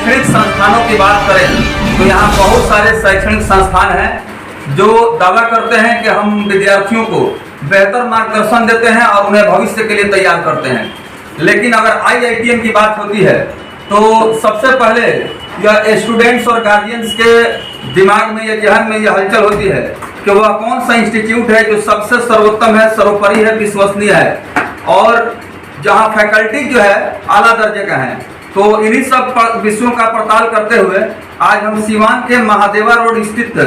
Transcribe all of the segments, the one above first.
शैक्षणिक संस्थानों की बात करें तो यहाँ बहुत सारे शैक्षणिक संस्थान हैं जो दावा करते हैं कि हम विद्यार्थियों को बेहतर मार्गदर्शन देते हैं और उन्हें भविष्य के लिए तैयार करते हैं। लेकिन अगर IITM की बात होती है तो सबसे पहले यह स्टूडेंट्स और गार्जियंस के दिमाग में या जहन में यह हलचल होती है कि वह कौन सा इंस्टीट्यूट है जो सबसे सर्वोत्तम है, सर्वोपरि है, विश्वसनीय है और जहां फैकल्टी जो है आला दर्जे का है। तो इन्हीं सब विषयों का पड़ताल करते हुए आज हम सीवान के महादेवा रोड स्थित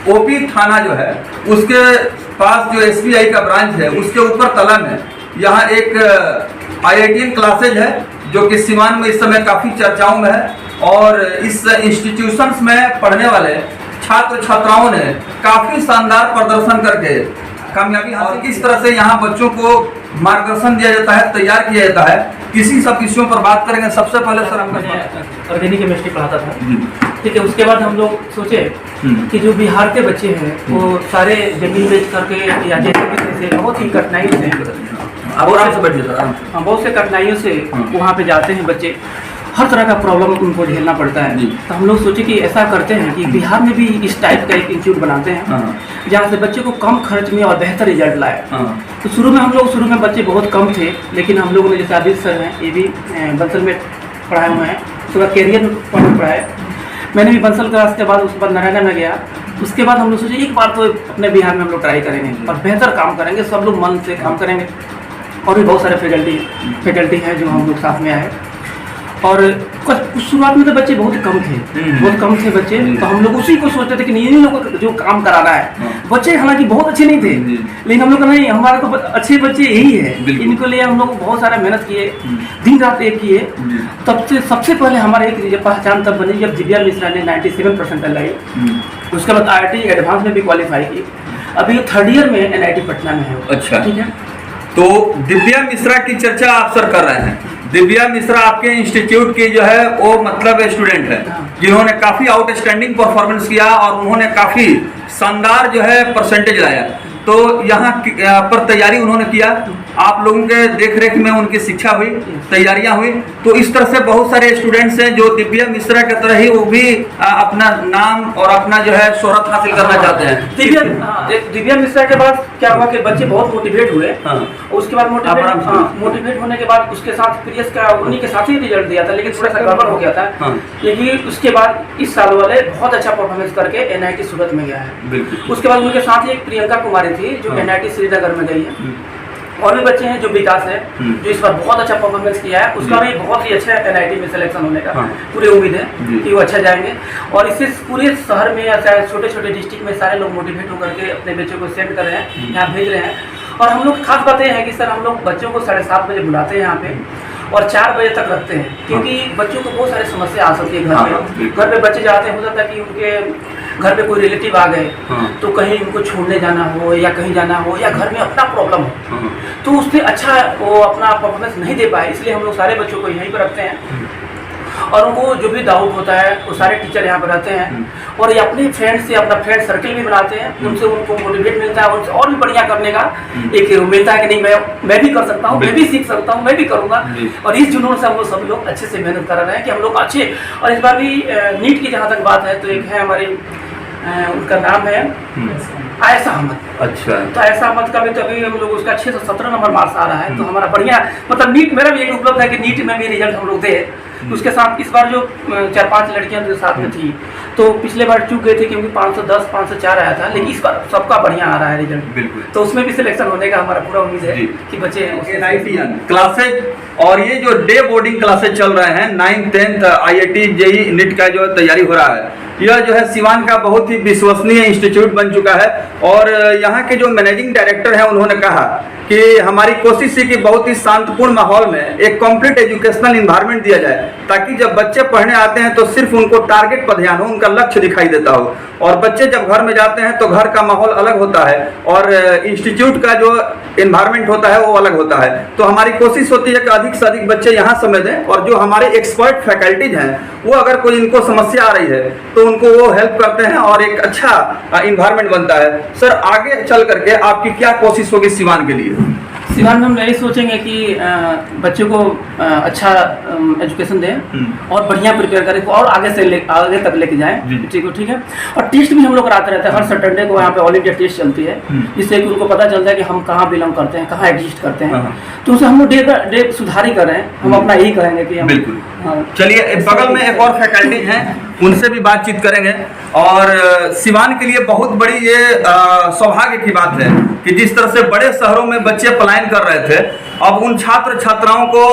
OP थाना जो है उसके पास जो SBI का ब्रांच है उसके ऊपर तला में यहाँ एक IITM क्लासेज है जो कि सीवान में इस समय काफ़ी चर्चाओं में है और इस इंस्टीट्यूशंस में पढ़ने वाले छात्र छात्राओं ने काफ़ी शानदार प्रदर्शन करके कामयाबी हासिल। किस तरह से यहाँ बच्चों को मार्गदर्शन दिया जाता है, तैयार किया जाता है, किसी सब विषयों पर बात करेंगे। सबसे पहले सर हमने ऑर्गेनिक केमिस्ट्री पढ़ाता था, ठीक है। उसके बाद हम लोग सोचे कि जो बिहार के बच्चे हैं वो सारे जमीन बेच करके या जैसे से बहुत ही कठिनाइयों से बहुत से कठिनाइयों से वहाँ पे जाते हैं बच्चे, हर तरह का प्रॉब्लम उनको झेलना पड़ता है। तो हम लोग सोचे कि ऐसा करते हैं कि बिहार में भी इस टाइप का एक इंस्टीट्यूट बनाते हैं जहाँ से बच्चे को कम खर्च में और बेहतर रिजल्ट लाए। तो शुरू में बच्चे बहुत कम थे, लेकिन हम लोगों ने जैसे आदित्य सर हैं, ये भी बंसल में पढ़ाए हुए हैं, उसका कैरियर में पढ़ाए। मैंने भी बंसल क्लास के बाद उसके बाद नारायणा में गया। उसके बाद हम लोग सोचे एक बार तो अपने बिहार में हम लोग ट्राई करेंगे और बेहतर काम करेंगे, सब लोग मन से काम करेंगे। और भी बहुत सारे फैकल्टी हैं जो हम लोग साथ में आए। और शुरुआत में तो बच्चे बहुत कम थे बच्चे, तो हम लोग उसी को सोचते थे कि नहीं, लोगों को जो काम कराना है। बच्चे हालांकि बहुत अच्छे नहीं थे, लेकिन हम लोग का नहीं, हमारे तो अच्छे बच्चे यही है। इनको लिए हम लोग बहुत सारा मेहनत किए, दिन रात एक किए। तब से सबसे पहले हमारे एक पहचान तब बनी जब दिव्या मिश्रा ने 97% लाई। उसके बाद IIT एडवांस में भी क्वालिफाई की। अभी 3rd ईयर में NIT पटना में है। अच्छा, ठीक है। तो दिव्या मिश्रा की चर्चा आप सर कर रहे हैं। दिव्या मिश्रा आपके इंस्टीट्यूट की जो है वो मतलब स्टूडेंट है जिन्होंने काफ़ी आउटस्टैंडिंग परफॉर्मेंस किया और उन्होंने काफ़ी शानदार जो है परसेंटेज लाया। तो यहाँ पर तैयारी उन्होंने किया, आप लोगों के देख रेख में उनकी शिक्षा हुई, तैयारियां हुई। तो इस तरह से बहुत सारे स्टूडेंट्स हैं जो दिव्या मिश्रा की तरह ही वो भी अपना नाम और अपना जो है शोहरत हासिल करना चाहते हैं। दिव्या मिश्रा के बाद क्या हुआ कि बच्चे बहुत मोटिवेट हुए। उसके बाद मोटिवेट होने के बाद उसके साथ प्रियस का उन्हीं के साथ ही रिजल्ट दिया था, लेकिन थोड़ा सा गड़बड़ हो गया था। लेकिन उसके बाद इस साल वाले बहुत अच्छा परफॉर्मेंस करके NIT सूरत में गया है। उसके बाद उनके साथ ही एक प्रियंका कुमारी थी जो NIT श्रीनगर में गई है। और भी बच्चे हैं जो विकास है जो इस बार बहुत अच्छा परफॉर्मेंस किया है, उसका भी बहुत ही अच्छा NIT में सिलेक्शन होने का पूरी उम्मीद है कि वो अच्छा जाएंगे। और इससे पूरे शहर में या चाहे छोटे छोटे डिस्ट्रिक्ट में सारे लोग मोटिवेट होकर के अपने बच्चों को सेंड कर रहे हैं, यहाँ भेज रहे हैं। और हम लोग खास बात यह है कि सर हम लोग बच्चों को 7:30 बजे बुलाते हैं यहाँ पे और 4 बजे तक रखते हैं, क्योंकि बच्चों को बहुत सारी समस्या आ सकती है घर पे बच्चे जाते हैं, हो जाता है कि उनके घर पे कोई रिलेटिव आ गए तो कहीं उनको छोड़ने जाना हो या कहीं जाना हो या घर में अपना प्रॉब्लम हो तो उससे अच्छा वो अपना परफॉर्मेंस नहीं दे पाए। इसलिए हम लोग सारे बच्चों को यहीं पर रखते हैं और उनको जो भी डाउट होता है वो सारे टीचर यहाँ पर रहते हैं और ये अपने फ्रेंड से अपना फ्रेंड सर्कल भी बनाते हैं, उनसे उनको मोटिवेट मिलता है, उनसे और भी बढ़िया करने का एक मिलता है कि नहीं मैं भी कर सकता हूँ, मैं भी सीख सकता हूँ, मैं भी करूँगा। और इस जुनून से हम लोग सब लोग अच्छे से मेहनत कर रहे हैं कि हम लोग अच्छे। और इस बार भी नीट की जहाँ तक बात है तो एक है हमारी उनका नाम है आयशा अहमद। अच्छा, तो आयशा अहमद का भी तो अभी हम लोग उसका 617 नंबर मार्क्स आ रहा है। तो हमारा बढ़िया मतलब नीट मेरा भी एक उपलब्ध है कि नीट में भी रिजल्ट हम लोग दे। उसके साथ इस बार जो 4-5 लड़कियां जो साथ में थी तो पिछले बार चूक गए थे क्योंकि 510 504 आया था, लेकिन इस बार सबका बढ़िया आ रहा है रिजल्ट। तो उसमें भी सिलेक्शन होने का हमारा पूरा उम्मीद है कि बच्चे NIT क्लासेज और ये जो डे बोर्डिंग क्लासेज चल रहे हैं 9th 10th IIT JEE NEET का जो तैयारी हो रहा है, यह जो है सीवान का बहुत ही विश्वसनीय इंस्टीट्यूट बन चुका है। और यहाँ के जो मैनेजिंग डायरेक्टर हैं उन्होंने कहा कि हमारी कोशिश है कि बहुत ही शांतिपूर्ण माहौल में एक कंप्लीट एजुकेशनल इन्वायरमेंट दिया जाए ताकि जब बच्चे पढ़ने आते हैं तो सिर्फ उनको टारगेट पर ध्यान हो, उनका लक्ष्य दिखाई देता हो। और बच्चे जब घर में जाते हैं तो घर का माहौल अलग होता है और इंस्टीट्यूट का जो इन्वायरमेंट होता है वो अलग होता है। तो हमारी कोशिश होती है कि अधिक से अधिक बच्चे यहाँ समय दें और जो हमारे एक्सपर्ट फैकल्टीज हैं वो अगर कोई इनको समस्या आ रही है तो उनको वो हेल्प करते हैं और एक अच्छा इन्वायरमेंट बनता है। सर आगे चल करके आपकी क्या कोशिश होगी सीवान के लिए? सिवान में हम यही सोचेंगे कि बच्चों को अच्छा एजुकेशन दें और बढ़िया प्रिपेयर करें और आगे तक लेके जाएं, ठीक है। और टेस्ट भी हम लोग कराते रहते हैं, हर सैटरडे को यहाँ पे ऑल इंडिया टेस्ट चलती है, जिससे कि उनको पता चलता है कि हम कहाँ बिलोंग करते हैं, कहाँ एग्जिस्ट करते हैं। तो उसे हम लोग डे सुधार ही कर रहे हैं, हम अपना यही करेंगे कि बिल्कुल। चलिए बगल में एक और फैकल्टीज हैं, उनसे भी बातचीत करेंगे। और सिवान के लिए बहुत बड़ी ये सौभाग्य की बात है कि जिस तरह से बड़े शहरों में बच्चे पलायन कर रहे थे, अब उन छात्र छात्राओं को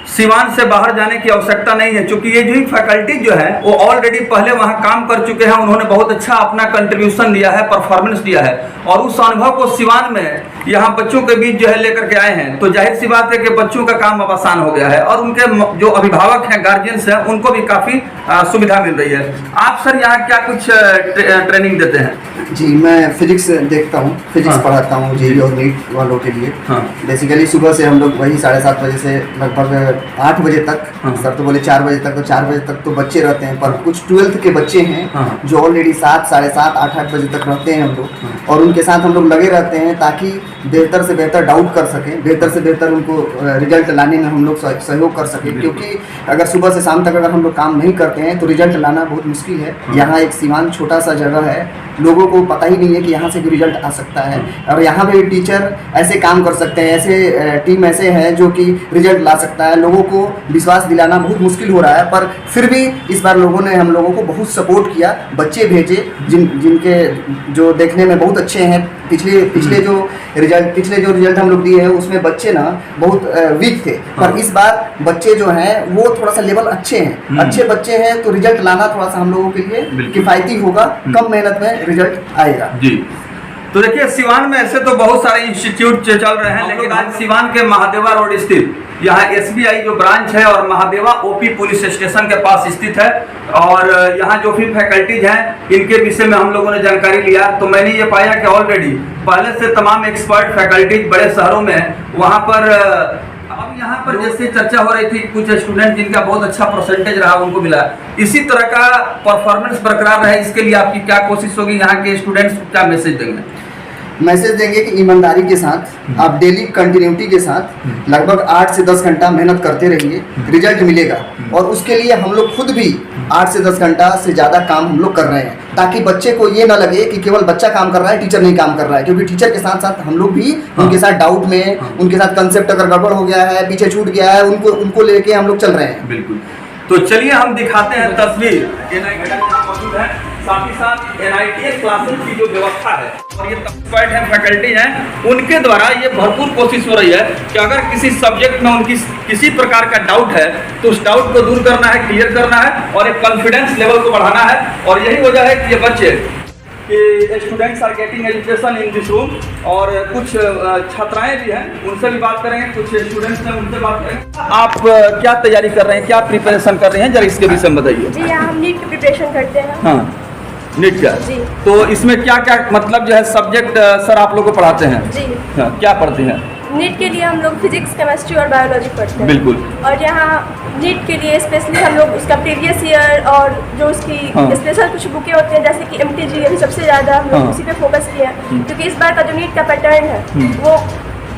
सिवान से बाहर जाने की आवश्यकता नहीं है, क्योंकि ये जो फैकल्टी जो है वो ऑलरेडी पहले वहाँ काम कर चुके हैं, उन्होंने बहुत अच्छा अपना कंट्रीब्यूशन दिया है, परफॉर्मेंस दिया है, और उस अनुभव को सिवान में यहाँ बच्चों के बीच जो है लेकर के आए हैं। तो जाहिर सी बात है कि बच्चों का काम अब आसान हो गया है और उनके जो अभिभावक हैं, गार्जियंस हैं, उनको भी काफ़ी सुविधा मिल रही है। आप सर यहाँ क्या कुछ ट्रेनिंग देते हैं? जी, मैं फिजिक्स देखता हूँ, फिजिक्स पढ़ाता हूँ जेईई और नीट वालों के लिए। बेसिकली सुबह से हम लोग वही 7:30 बजे से लगभग 8 बजे तक, सर तो बोले 4 बजे तक, तो 4 बजे तक तो बच्चे रहते हैं, पर कुछ 12th के बच्चे हैं जो ऑलरेडी 7, 7:30, 8 बजे तक रहते हैं हम लोग, और उनके साथ हम लोग लगे रहते हैं ताकि बेहतर से बेहतर डाउट कर सकें, बेहतर से बेहतर उनको रिजल्ट लाने में हम लोग सहयोग कर सकें। क्योंकि अगर सुबह से शाम तक अगर हम लोग काम नहीं करते हैं तो रिजल्ट लाना बहुत मुश्किल है। यहाँ एक सिवान छोटा सा जगह है, लोगों को पता ही नहीं है कि यहाँ से भी रिजल्ट आ सकता है, और यहाँ पे टीचर ऐसे काम कर सकते हैं, ऐसे टीम ऐसे हैं जो कि रिजल्ट ला सकता है। लोगों को विश्वास दिलाना बहुत मुश्किल हो रहा है, पर फिर भी इस बार लोगों ने हम लोगों को बहुत सपोर्ट किया, बच्चे भेजे जिनके जो देखने में बहुत अच्छे हैं। पिछले जो रिजल्ट हम लोग दिए हैं उसमें बच्चे ना बहुत वीक थे, पर इस बार बच्चे जो हैं वो थोड़ा सा लेवल अच्छे हैं, अच्छे बच्चे हैं, तो रिजल्ट लाना थोड़ा सा हम लोगों के लिए किफ़ायती होगा, कम मेहनत में रिजल्ट आएगा। जी, तो देखिए सिवान में ऐसे तो बहुत सारे इंस्टीट्यूट चल रहे हैं, लेकिन आज सिवान के महादेवा रोड स्थित यहाँ SBI जो ब्रांच है और महादेवा OP पुलिस स्टेशन के पास स्थित है, और यहाँ जो भी फैकल्टीज हैं इनके विषय में हम लोगों ने जानकारी लिया, तो मैंने ये पाया कि ऑलरेडी पहले से तमाम एक्सपर्ट फैकल्टीज बड़े शहरों में वहाँ पर अब यहाँ पर जैसे चर्चा हो रही थी, कुछ स्टूडेंट जिनका बहुत अच्छा परसेंटेज रहा उनको मिला, इसी तरह का परफॉर्मेंस बरकरार रहे, इसके लिए आपकी क्या कोशिश होगी? यहाँ के स्टूडेंट्स को क्या मैसेज देंगे? मैसेज देंगे कि ईमानदारी के साथ आप डेली कंटिन्यूटी के साथ लगभग 8 से 10 घंटा मेहनत करते रहिए, रिजल्ट मिलेगा। और उसके लिए हम लोग खुद भी 8 से 10 घंटा से ज़्यादा काम हम लोग कर रहे हैं, ताकि बच्चे को ये ना लगे कि केवल बच्चा काम कर रहा है, टीचर नहीं काम कर रहा है, क्योंकि टीचर के साथ साथ हम लोग भी उनके साथ डाउट में, उनके साथ कंसेप्ट अगर गड़बड़ हो गया है, पीछे छूट गया है, उनको लेके हम लोग चल रहे हैं। बिल्कुल। तो चलिए हम दिखाते हैं तस्वीर, मौजूद है, साथ ही साथ NITS क्लासेस की जो व्यवस्था है और ये एक्सपर्ट हैं, फैकल्टी हैं, उनके द्वारा ये भरपूर कोशिश हो रही है कि अगर किसी सब्जेक्ट में उनकी किसी प्रकार का डाउट है तो उस डाउट को दूर करना है, क्लियर करना है और एक कॉन्फिडेंस लेवल को बढ़ाना है। और यही वजह है कि ये बच्चे students are getting education in this room, और कुछ छात्राएं भी हैं, उनसे भी बात करेंगे, कुछ स्टूडेंट्स हैं उनसे बात करेंगे। आप क्या तैयारी कर रहे हैं, क्या प्रिपरेशन कर रहे हैं, जरा इसके विषय में बताइए। जी, हम नीट की प्रिपरेशन करते हैं। हाँ, नीट का। जी। तो इसमें क्या क्या मतलब जो है सब्जेक्ट सर आप लोग को पढ़ाते हैं? जी। हाँ, क्या पढ़ते हैं? नीट के लिए हम लोग फिजिक्स, केमिस्ट्री और बायोलॉजी पढ़ते हैं। बिल्कुल। और यहाँ नीट के लिए स्पेशली हम लोग उसका प्रीवियस ईयर और जो उसकी स्पेशल कुछ बुकें होती हैं, जैसे कि MTG, अभी सबसे ज़्यादा हम लोग उसी पे फोकस किए हैं, क्योंकि इस बार का जो नीट का पैटर्न है वो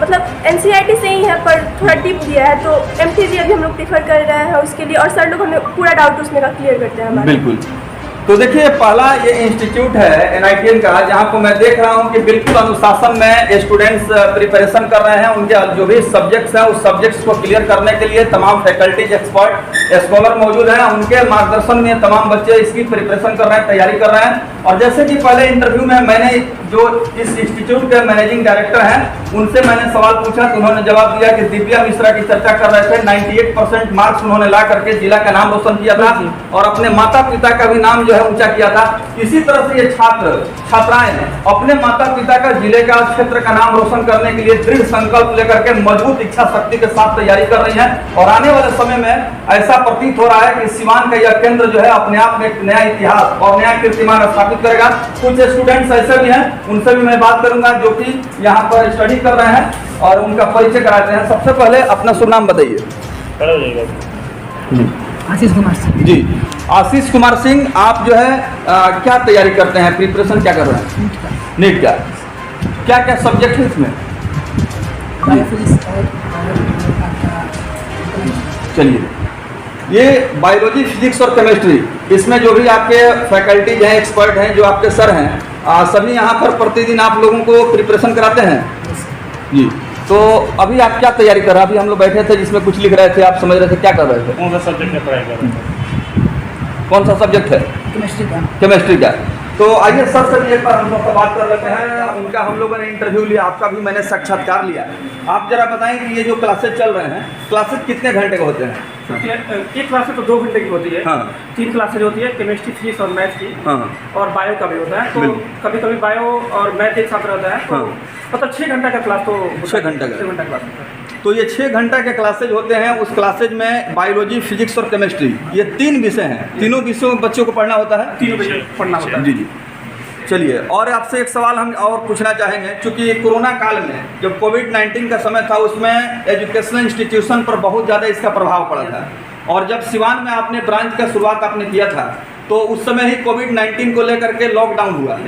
मतलब NCERT से ही है, पर थोड़ा डीप दिया है, तो MTG अभी हम लोग प्रीफर कर रहे हैं उसके लिए, और सर लोग हमें पूरा डाउट उसमें का क्लियर करते हैं हमारा। बिल्कुल। तो देखिए पहला ये इंस्टीट्यूट है NITN का, जहाँ को मैं देख रहा हूँ कि बिल्कुल अनुशासन में स्टूडेंट्स प्रिपरेशन कर रहे हैं, उनके जो भी सब्जेक्ट्स हैं उस सब्जेक्ट्स को क्लियर करने के लिए तमाम फैकल्टीज, एक्सपर्ट, स्कॉलर मौजूद हैं, उनके मार्गदर्शन में तमाम बच्चे इसकी प्रिपरेशन कर रहे हैं, तैयारी कर रहे हैं। और जैसे कि पहले इंटरव्यू में मैंने जो इस इंस्टीट्यूट के मैनेजिंग डायरेक्टर हैं उनसे मैंने सवाल पूछा तो उन्होंने जवाब दिया कि दिव्या मिश्रा की चर्चा कर रहे थे, 98% मार्क्स उन्होंने ला करके जिला का नाम रोशन किया था और अपने माता पिता का भी नाम जो है ऊंचा किया था। इसी तरह से ये छात्राएं अपने माता पिता का, जिले का, क्षेत्र का नाम रोशन करने के लिए दृढ़ संकल्प लेकर के मजबूत इच्छा शक्ति के साथ तैयारी कर रही हैं, और आने वाले समय में ऐसा प्रतीत हो रहा है कि सिवान का यह केंद्र जो है अपने आप में एक नया इतिहास और नया कीर्तिमान स्थापित करेगा। कुछ स्टूडेंट्स ऐसे भी हैं, उनसे भी मैं बात करूंगा जो कि यहाँ पर स्टडी कर रहे हैं और उनका परिचय कराते हैं। सबसे पहले अपना शुभ नाम बताइए। आशीष कुमार सिंह। जी, आशीष कुमार सिंह, आप जो है क्या तैयारी करते हैं, प्रिपरेशन क्या कर रहे हैं? नीट का। क्या क्या सब्जेक्ट है इसमें? बायोफिजिक्स और आपका चलिए, ये बायोलॉजी, फिजिक्स और केमिस्ट्री, इसमें जो भी आपके फैकल्टीज हैं, एक्सपर्ट हैं, जो आपके सर हैं, सभी यहाँ पर प्रतिदिन आप लोगों को प्रिपरेशन कराते हैं जी। तो अभी आप क्या तैयारी कर रहे हैं? अभी हम लोग बैठे थे जिसमें कुछ लिख रहे थे, आप समझ रहे थे, क्या कर रहे थे? कौन सा सब्जेक्ट में पढ़ाई कर रहे हैं? कौन सा सब्जेक्ट है? केमिस्ट्री का। केमिस्ट्री का। तो आइए सर से भी एक बार हम लोग का बात कर लेते हैं। उनका हम लोगों ने इंटरव्यू लिया, आपका भी मैंने साक्षात्कार लिया। आप जरा बताएं कि ये जो क्लासेज चल रहे हैं, क्लासेज कितने घंटे के होते हैं? एक क्लासेज तो 2 घंटे की होती है। हाँ। 3 क्लासेज होती है, केमिस्ट्री, फिजिक्स और मैथ्स की। हाँ। और बायो का भी होता है। तो कभी कभी बायो और मैथ एक साथ रहता है, तो हाँ। मतलब 6 घंटा का क्लास तो 6 घंटे का। 6 घंटा क्लास होता है। तो ये 6 घंटा के क्लासेज होते हैं। उस क्लासेज में बायोलॉजी, फिजिक्स और केमिस्ट्री, ये 3 विषय हैं। तीनों विषयों में बच्चों को पढ़ना होता है। 3 बजे पढ़ना होता है। जी जी। चलिए, और आपसे एक सवाल हम और पूछना चाहेंगे, क्योंकि कोरोना काल में जब कोविड-19 का समय था, उसमें एजुकेशनल इंस्टीट्यूशन पर बहुत ज़्यादा इसका प्रभाव पड़ा था। और जब सिवान में आपने ब्रांच का शुरुआत आपने किया था, तो उस समय ही कोविड-19 को लेकर के लॉकडाउन हुआ,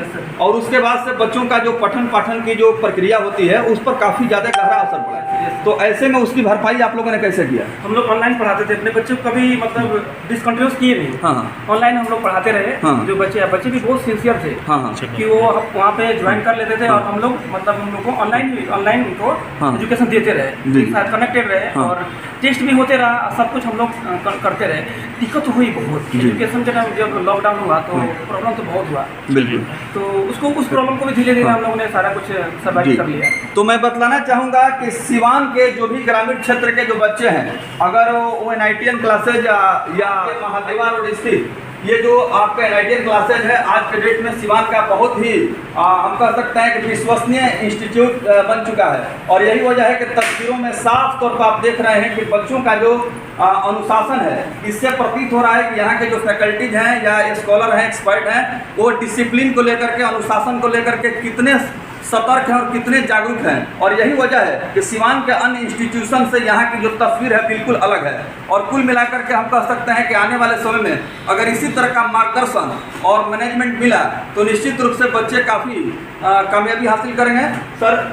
और उसके बाद से बच्चों का जो पठन पाठन की जो प्रक्रिया होती है, उस पर काफ़ी ज़्यादा गहरा असर पड़ा। तो ऐसे में उसकी भरपाई आप लोगों ने कैसे किया? हम लोग ऑनलाइन पढ़ाते थे अपने बच्चों को, कभी मतलब डिसकंटिन्यूस किए नहीं। हाँ। ऑनलाइन हम लोग पढ़ाते रहे। हाँ। जो बच्चे भी बहुत सिंसियर थे। हाँ हाँ। कि वो वहाँ पे ज्वाइन कर लेते थे। और हम लोग मतलब हम लोग को ऑनलाइन उनको हाँ। एजुकेशन देते रहे, जी। साथ कनेक्टेड रहे। हाँ। और टेस्ट भी होते रहा, सब कुछ हम लोग करते रहे। दिक्कत हुई बहुत एजुकेशन जब लॉकडाउन हुआ, तो प्रॉब्लम तो बहुत हुआ। बिल्कुल। तो उस प्रॉब्लम को भी धीरे धीरे हम लोगों ने सारा कुछ सर्वाइव कर लिया। तो मैं बतलाना चाहूँगा कि सिवान के जो भी ग्रामीण क्षेत्र के जो बच्चे हैं, अगर वो NITN क्लासेज या महादेवा रोड स्थित ये जो आपका NITN क्लासेज है, आज के डेट में सिवान का बहुत ही हम कह सकते हैं कि विश्वसनीय इंस्टीट्यूट बन चुका है। और यही वजह है कि तस्वीरों में साफ तौर पर आप देख रहे हैं कि बच्चों का जो अनुशासन है, इससे प्रतीत हो रहा है कि यहाँ के जो फैकल्टीज हैं या स्कॉलर हैं, एक्सपर्ट हैं, वो डिसिप्लिन को लेकर के, अनुशासन को लेकर के कितने सतर्क हैं और कितने जागरूक हैं। और यही वजह है कि सिवान के अन्य इंस्टीट्यूशन से यहाँ की जो तस्वीर है बिल्कुल अलग है। और कुल मिलाकर के हम कह सकते हैं कि आने वाले समय में अगर इसी तरह का मार्गदर्शन और मैनेजमेंट मिला, तो निश्चित रूप से बच्चे काफ़ी कामयाबी हासिल करेंगे। Sir,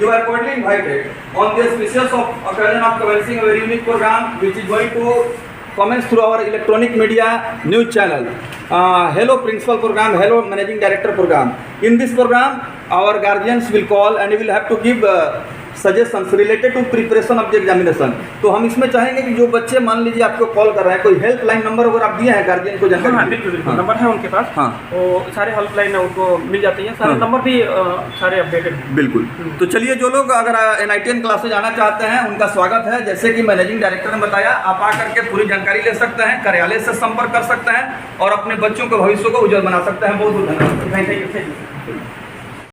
you are cordially invited on the auspicious occasion of commencing a very unique program which is going to commence through our electronic media news channel. Hello Principal program, hello Managing Director program. In this program, our guardians will call and we will have to give suggestions related to preparation of the examination. तो हम इसमें चाहेंगे कि जो बच्चे मान लीजिए आपको कॉल कर रहे हैं, कोई हेल्पलाइन नंबर अगर आप दिए हैं गार्जियन को जानकारी? हाँ, बिल्कुल नंबर है उनके पास। हाँ। वो सारे हेल्पलाइन है, उनको मिल जाती है सारे नंबर भी सारे अपडेटेड हैं। बिल्कुल। तो चलिए, जो लोग अगर NITN क्लासेज आना चाहते हैं, उनका स्वागत है। जैसे कि मैनेजिंग डायरेक्टर ने बताया, आप आकर के पूरी जानकारी ले सकते हैं, कार्यालय से संपर्क कर सकते हैं और अपने बच्चों के भविष्य को उज्जवल बना सकते हैं। बहुत बहुत धन्यवाद। Thank you.